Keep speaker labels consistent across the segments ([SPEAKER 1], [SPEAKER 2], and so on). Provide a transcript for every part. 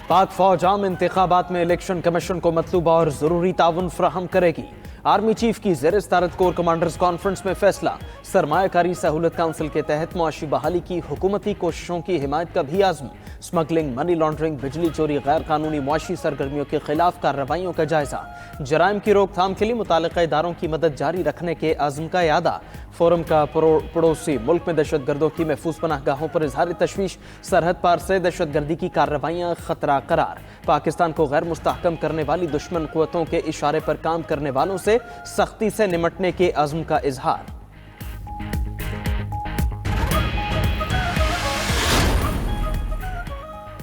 [SPEAKER 1] पाक फौज आम इंतखाबात में इलेक्शन कमीशन को मतलूबा और जरूरी ताउन फ्राहम करेगी। आर्मी चीफ की ज़ेर सदारत कोर कमांडर्स कॉन्फ्रेंस में फैसला। सरमायाकारी सहूलत काउंसिल के तहत मुआशी बहाली की हुकूमती कोशिशों की हिमायत का भी आज़म। स्मगलिंग, मनी लॉन्ड्रिंग, बिजली चोरी, गैर कानूनी मुआशी सरगर्मियों के खिलाफ कार्रवाइयों का जायजा। जराइम की रोकथाम के लिए मुतालिका इदारों की मदद जारी रखने के आज़म का यादा। फोरम का पड़ोसी मुल्क में दहशतगर्दों की महफूज पनाहगाहों पर इजहार तशवीश। सरहद पार से दहशतगर्दी की कार्रवाइयां खतरा करार। पाकिस्तान को गैर मुस्तहकम करने वाली दुश्मन कुव्वतों के इशारे पर काम करने वालों से सख्ती से निमटने के अज़्म का इजहार।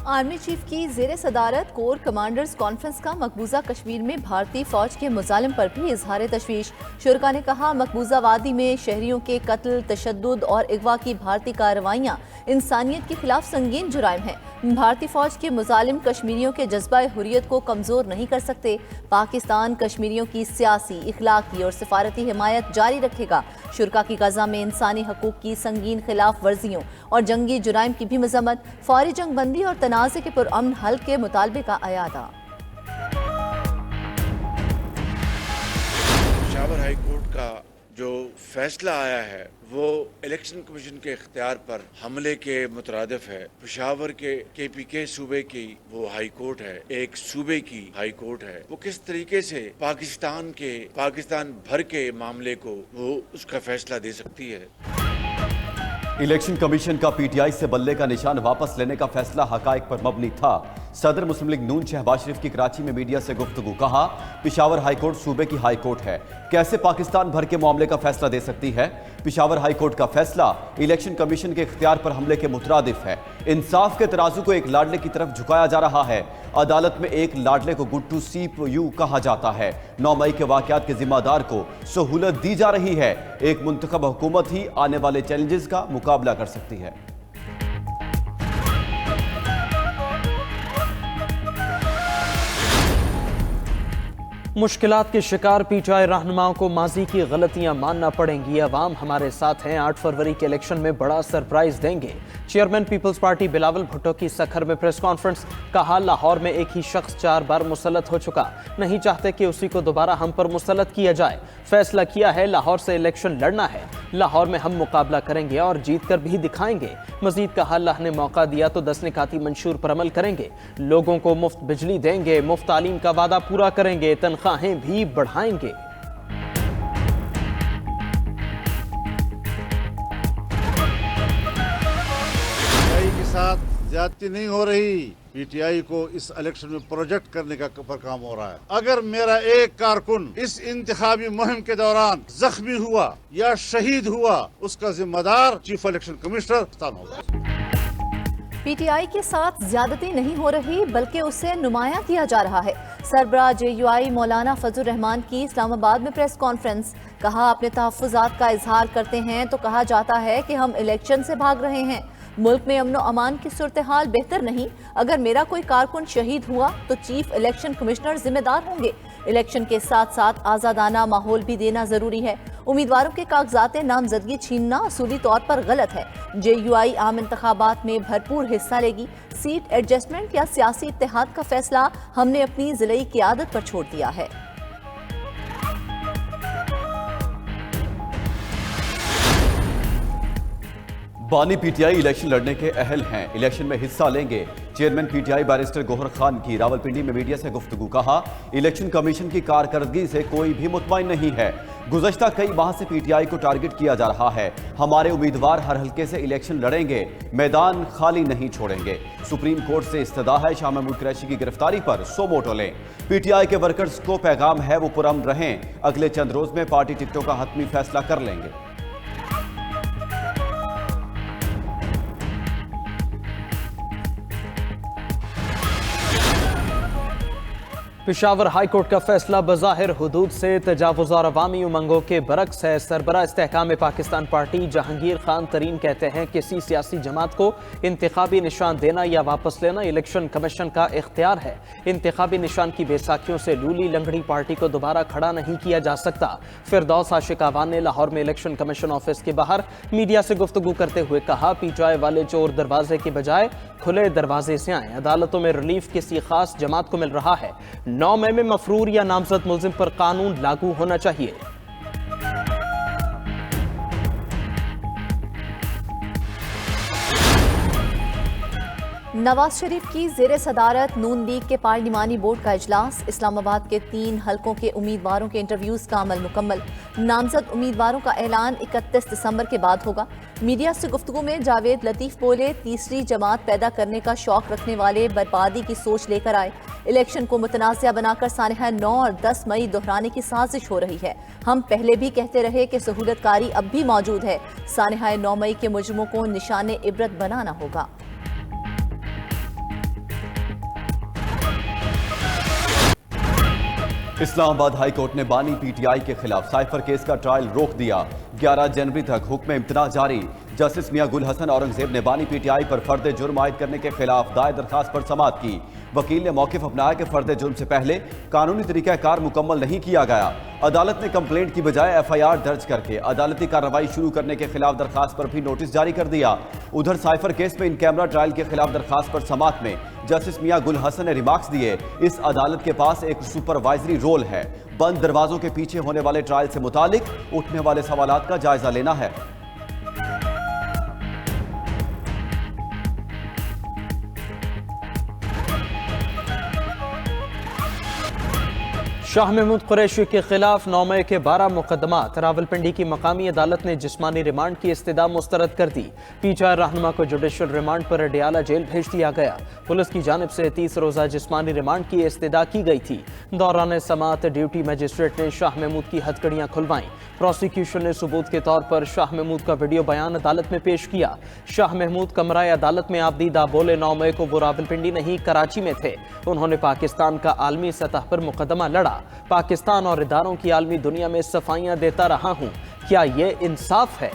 [SPEAKER 2] आर्मी चीफ की ज़ेर सदारत कोर कमांडर्स कॉन्फ्रेंस का मकबूजा कश्मीर में भारतीय फौज के मुजालिम पर भी इजहार तशवीश। शुरका ने कहा, मकबूजा वादी में शहरियों के कत्ल, तशद्दुद और अगवा की भारतीय कार्रवाइयाँ इंसानियत के खिलाफ संगीन जुराइम हैं। भारतीय फौज के मुजालिम कश्मीरियों के जज्बा हुर्रियत को कमजोर नहीं कर सकते। पाकिस्तान कश्मीरियों की सियासी, इखलाकी और सिफारती हिमायत जारी रखेगा। शुरका की गजा में इंसानी हकूक की संगीन खिलाफ वर्जियों और जंगी जुराइम की भी मजम्मत। फौरी जंग बंदी और तनाज़े के पुरअमन हल के मुतालबे का अयादा।
[SPEAKER 3] पेशावर हाई कोर्ट का जो फैसला आया है वो इलेक्शन कमीशन के इख्तियार पर हमले के मुतरादिफ है। पेशावर के KPK सूबे की वो हाई कोर्ट है, एक सूबे की हाई कोर्ट है। वो किस तरीके से पाकिस्तान भर के मामले को वो उसका फैसला दे सकती है।
[SPEAKER 4] इलेक्शन कमीशन का PTI से बल्ले का निशान वापस लेने का फैसला हकाइक पर मबनी था। सदर मुस्लिम लीग नून शहबाज शरीफ की कराची में मीडिया से गुफ्तगू। कहा, पेशावर हाई कोर्ट सूबे की हाई कोर्ट है, कैसे पाकिस्तान भर के मामले का फैसला दे सकती है। पेशावर हाई कोर्ट का फैसला इलेक्शन कमीशन के इख्तियार पर हमले के मुतरादिफ है। इंसाफ के तराजू को एक लाडले की तरफ झुकाया जा रहा है। अदालत में एक लाडले को गुड टू सी यू कहा जाता है। 9 मई के वाकयात के जिम्मेदार को सहूलत दी जा रही है। एक मुंतखब हुकूमत ही आने वाले चैलेंजेस का मुकाबला कर सकती है।
[SPEAKER 1] मुश्किलात के शिकार PTI रहनुमाओं को माजी की गलतियां मानना पड़ेंगी। अवाम हमारे साथ हैं। 8 फरवरी के इलेक्शन में बड़ा सरप्राइज देंगे। चेयरमैन पीपल्स पार्टी बिलावल भुट्टो की सखर में प्रेस कॉन्फ्रेंस। कहा, लाहौर में एक ही शख्स 4 बार मुसल्लत हो चुका, नहीं चाहते कि उसी को दोबारा हम पर मुसल्लत किया जाए। फैसला किया है, लाहौर से इलेक्शन लड़ना है। लाहौर में हम मुकाबला करेंगे और जीत कर भी दिखाएंगे। मजीद कहा, अल्लाह ने मौका दिया तो 10 निकाती मंशूर पर अमल करेंगे। लोगों को मुफ्त बिजली देंगे, मुफ्त तालीम का वादा पूरा करेंगे, तनख्वाहें भी बढ़ाएंगे।
[SPEAKER 5] के साथ ज्यादती नहीं हो रही। PTI को इस इलेक्शन में प्रोजेक्ट करने का पर काम हो रहा है। अगर मेरा एक कारकुन इस इंतखाबी मुहिम के दौरान जख्मी हुआ या शहीद हुआ, उसका जिम्मेदार चीफ इलेक्शन कमिश्नर होगा।
[SPEAKER 2] PTI के साथ ज्यादती नहीं हो रही बल्कि उसे नुमाया किया जा रहा है। सरबराह JUI मौलाना फजल रहमान की इस्लामाबाद में प्रेस कॉन्फ्रेंस। कहा, अपने तहफ्फुज़ात का इजहार करते हैं तो कहा जाता है कि हम इलेक्शन से भाग रहे हैं। मुल्क में अमन अमान की सूरत हाल बेहतर नहीं। अगर मेरा कोई कारकुन शहीद हुआ तो चीफ इलेक्शन कमिश्नर जिम्मेदार होंगे। इलेक्शन के साथ साथ आज़ादाना माहौल भी देना जरूरी है। उम्मीदवारों के कागजात नामजदगी छीनना असूली तौर पर गलत है। JUI आम इंतखाबात में भरपूर हिस्सा लेगी। सीट एडजस्टमेंट या सियासी इत्तेहाद का फैसला हमने अपनी जिले क़ियादत पर छोड़ दिया है।
[SPEAKER 4] बानी PTI इलेक्शन लड़ने के अहल हैं, इलेक्शन में हिस्सा लेंगे। Chairman PTI barrister Gohar Khan की रावलपिंडी में मीडिया से गुफ्तगू। कहा, इलेक्शन कमीशन की कारकर्दगी से कोई भी मुतमईन नहीं है। गुज़श्ता कई माह से PTI को टारगेट किया जा रहा है। हमारे उम्मीदवार हर हल्के से इलेक्शन लड़ेंगे, मैदान खाली नहीं छोड़ेंगे। सुप्रीम कोर्ट से इस्तदा है, शाह महमूद कुरैशी की गिरफ्तारी पर सो मोटो लें। PTI के वर्कर्स को पैगाम है, वो पुरअमन रहें। अगले चंद रोज में पार्टी टिकटों का हतमी फैसला कर लेंगे।
[SPEAKER 1] पेशावर हाईकोर्ट का फैसला बज़ाहिर हुदूद से तजावुज़ और अवामी उमंगों के बरक्स है। सरबरा इस्तेहकाम पाकिस्तान पार्टी जहांगीर खान तरीन कहते हैं किसी सियासी जमात को इंतखाबी निशान देना या वापस लेना इलेक्शन कमीशन का इख्तियार है। इंतखाबी निशान की बेसाखियों से लूली लंगड़ी पार्टी को दोबारा खड़ा नहीं किया जा सकता। फिरदौस आशिक आवान ने लाहौर में इलेक्शन कमीशन ऑफिस के बाहर मीडिया से गुफ्तगू करते हुए कहा, पीटीआई वाले चोर दरवाजे के बजाय खुले दरवाजे से आए। अदालतों में रिलीफ किसी खास जमात को मिल रहा है। 9 मई में मफरूर या नामजद मुल्जिम पर कानून लागू होना चाहिए।
[SPEAKER 2] नवाज शरीफ की जेर सदारत नून लीग के पार्लिमानी बोर्ड का इजलास। इस्लामाबाद के 3 हलकों के उम्मीदवारों के इंटरव्यूज का अमल मुकम्मल। नामजद उम्मीदवारों का ऐलान 31 दिसंबर के बाद होगा। मीडिया से गुफ्तगू में जावेद लतीफ बोले, तीसरी जमात पैदा करने का शौक रखने वाले बर्बादी की सोच लेकर आए। इलेक्शन को मुतनाज़िया बनाकर सानहा 9 और 10 मई दोहराने की साजिश हो रही है। हम पहले भी कहते रहे कि सहूलतकारी अब भी मौजूद है। सानहा 9 मई के मुजरिमों को निशाने इबरत बनाना होगा।
[SPEAKER 4] इस्लामाबाद हाई कोर्ट ने बानी पीटीआई के खिलाफ साइफर केस का ट्रायल रोक दिया। 11 जनवरी तक हुक्म इम्तना जारी। जस्टिस मियां गुल हसन औरंगजेब ने बानी पीटीआई पर फर्द जुर्म आयद करने के खिलाफ दायर दरखास्त पर समाअत की। वकील ने मौक़िफ़ अपनाया कि फर्द जुर्म से पहले कानूनी तरीक़ाकार मुकम्मल नहीं किया गया। अदालत ने कंप्लेंट की बजाय एफआईआर दर्ज करके अदालती कार्रवाई शुरू करने के खिलाफ दरखास्त पर भी नोटिस जारी कर दिया। उधर साइफर केस में इन कैमरा ट्रायल के खिलाफ दरखास्त पर समाअत में जस्टिस मियां गुल हसन ने रिमार्क्स दिए, इस अदालत के पास एक सुपरवाइजरी रोल है। बंद दरवाजों के पीछे होने वाले ट्रायल से मुतालिक उठने वाले सवालात का जायजा लेना है।
[SPEAKER 1] शाह महमूद कुरैशी के खिलाफ 9 मई के 12 मुकदमात। रावलपिंडी की मकामी अदालत ने जिस्मानी रिमांड की इस्तदा मुस्तरद कर दी। पीटीआई रहनुमा को जुडिशल रिमांड पर अडियाला जेल भेज दिया गया। पुलिस की जानिब से 30 रोजा जिस्मानी रिमांड की इस्तदा की गई थी। दौरान समाअत ड्यूटी मजिस्ट्रेट ने शाह महमूद की हथकड़ियां खुलवाईं। प्रोसिक्यूशन ने सबूत के तौर पर शाह महमूद का वीडियो बयान अदालत में पेश किया। शाह महमूद कमराए अदालत में आबदीदा बोले, 9 मई को वो रावलपिंडी नहीं कराची में थे। उन्होंने पाकिस्तान का आलमी सतह पर मुकदमा लड़ा। पाकिस्तान और इदारों की आलमी दुनिया में सफाइयां देता रहा हूं, क्या ये इंसाफ है?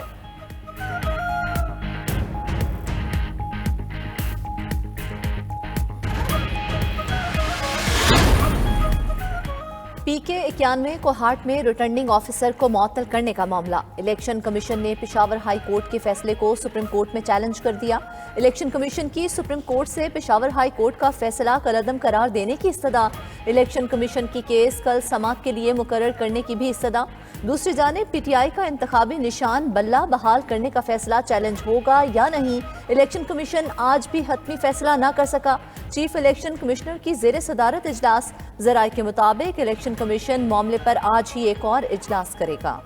[SPEAKER 2] PK 91 को हाट में रिटर्निंग ऑफिसर को मुअत्तल करने का मामला। इलेक्शन कमीशन ने पेशावर हाई कोर्ट के फैसले को सुप्रीम कोर्ट में चैलेंज कर दिया। इलेक्शन कमीशन की सुप्रीम कोर्ट से पेशावर हाई कोर्ट का फैसला कलअदम करार देने की इस्तदा। इलेक्शन कमीशन की केस कल समाअत के लिए मुकर्रर करने की भी इस्तदा। दूसरी जानिब पीटीआई का इंतखाबी निशान बल्ला बहाल करने का फैसला चैलेंज होगा या नहीं, इलेक्शन कमीशन आज भी हतमी फैसला न कर सका। चीफ इलेक्शन कमिश्नर की जेर सदारत इजलास। जराये के मुताबिक इलेक्शन कमीशन मामले पर आज ही एक और इजलास करेगा।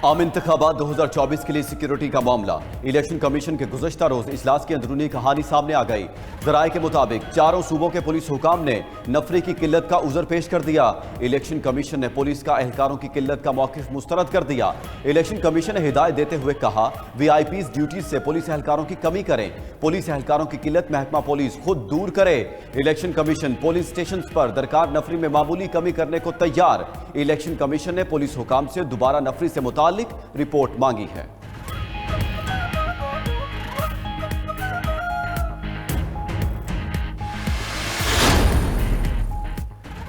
[SPEAKER 4] आम इंतखाबात 2024 के लिए सिक्योरिटी का मामला। इलेक्शन कमीशन के गुज़श्ता रोज इजलास की अंदरूनी कहानी सामने आ गई। ज़राए के मुताबिक चारों सूबों के पुलिस हुकाम ने नफरी की किल्लत का उज़र पेश कर दिया। इलेक्शन कमीशन ने पुलिस का एहलकारों की किल्लत का मौक़िफ़ मुस्तरद कर दिया। इलेक्शन कमीशन ने हिदायत देते हुए कहा, वीआईपीज़ ड्यूटीज से पुलिस एहलकारों की कमी करें। पुलिस एहलकारों की किल्लत महकमा पुलिस खुद दूर करे। इलेक्शन कमीशन पुलिस स्टेशन पर दरकार नफरी में मामूली कमी करने को तैयार। इलेक्शन कमीशन ने पुलिस हुकाम से दोबारा नफरी से मुताल्लिक रिपोर्ट मांगी है।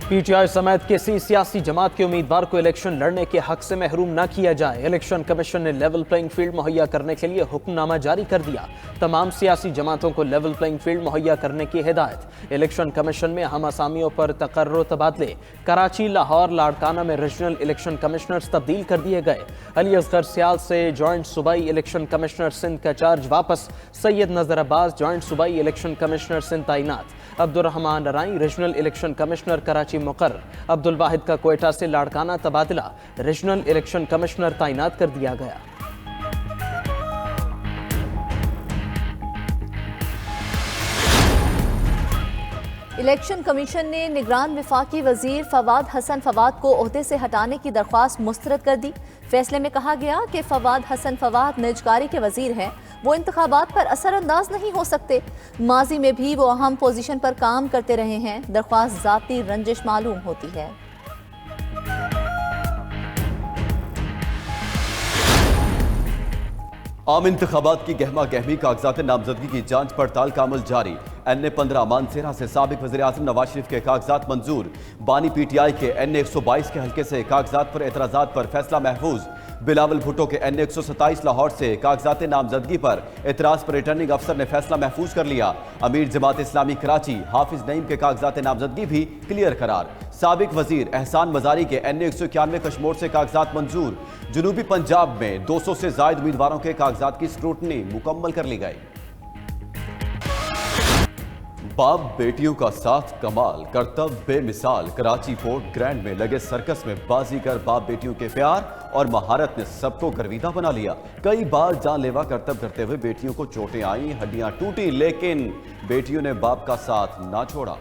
[SPEAKER 1] पीटीआई समेत किसी सियासी जमात के उम्मीदवार को इलेक्शन लड़ने के हक से महरूम न किया जाए। इलेक्शन कमीशन ने लेवल प्लेइंग फील्ड मुहैया करने के लिए हुक्मनामा जारी कर दिया। तमाम सियासी जमातों को लेवल प्लेइंग फील्ड मुहैया करने की हिदायत। इलेक्शन कमीशन में हम असामियों पर तकर्रो तबादले। कराची, लाहौर, लाड़काना में रीजनल इलेक्शन कमिश्नर्स तब्दील कर दिए गए। अली असगर सियाल से जॉइंट सूबाई इलेक्शन कमिश्नर सिंध का चार्ज वापस। सैयद नजर अब्बास जॉइंट सूबाई इलेक्शन कमिश्नर सिंध तैनात। Abdurrahman Narai regional election commissioner Karachi मुकर्रर। अब्दुल वाहिद का कोयटा से लाड़काना तबादला। रीजनल इलेक्शन कमिश्नर तैनात कर दिया गया।
[SPEAKER 2] इलेक्शन कमीशन ने निगरान वफाकी वजीर फवाद हसन फवाद को ओहदे से हटाने की दरख्वास्त मुस्तरद कर दी। फैसले में कहा गया कि फवाद हसन फवाद निजकारी के वजीर हैं, वो इंतखाबात पर असरअंदाज नहीं हो सकते। माजी में भी वो अहम पोजीशन पर काम करते रहे हैं। दरख्वास्त जाती रंजिश मालूम होती है।
[SPEAKER 4] आम इंतखाबात की गहमा गहमी कागजात नामजदगी की जांच पड़ताल का अमल जारी। NA 15 मानसेरा से साबिक वज़ीर आज़म नवाज शरीफ के कागजात मंजूर। बानी PTI के NA 122 के हल्के से कागजात पर एतराज़ात पर फैसला महफूज। बिलावल भुट्टो के NA 127 लाहौर से कागजात नामजदगी पर एतराज़ पर रिटर्निंग अफसर ने फैसला महफूज कर लिया। अमीर जमात इस्लामी कराची हाफिज नईम के कागजात नामजदगी भी क्लियर करार। साबिक वजीर एहसान मजारी के NA 191 कश्मोर से कागजात मंजूर। जनूबी पंजाब में 200 से ज्यादा उम्मीदवारों के कागजात की स्क्रूटनी मुकम्मल कर ली गई। बाप बेटियों का साथ कमाल, कर्तव्य बेमिसाल। कराची पोर्ट ग्रैंड में लगे सर्कस में बाजीगर बाप बेटियों के प्यार और महारत ने सबको गर्विदा बना लिया। कई बार जानलेवा करतब करते हुए बेटियों को चोटें आई, हड्डियां टूटी, लेकिन बेटियों ने बाप का साथ ना छोड़ा।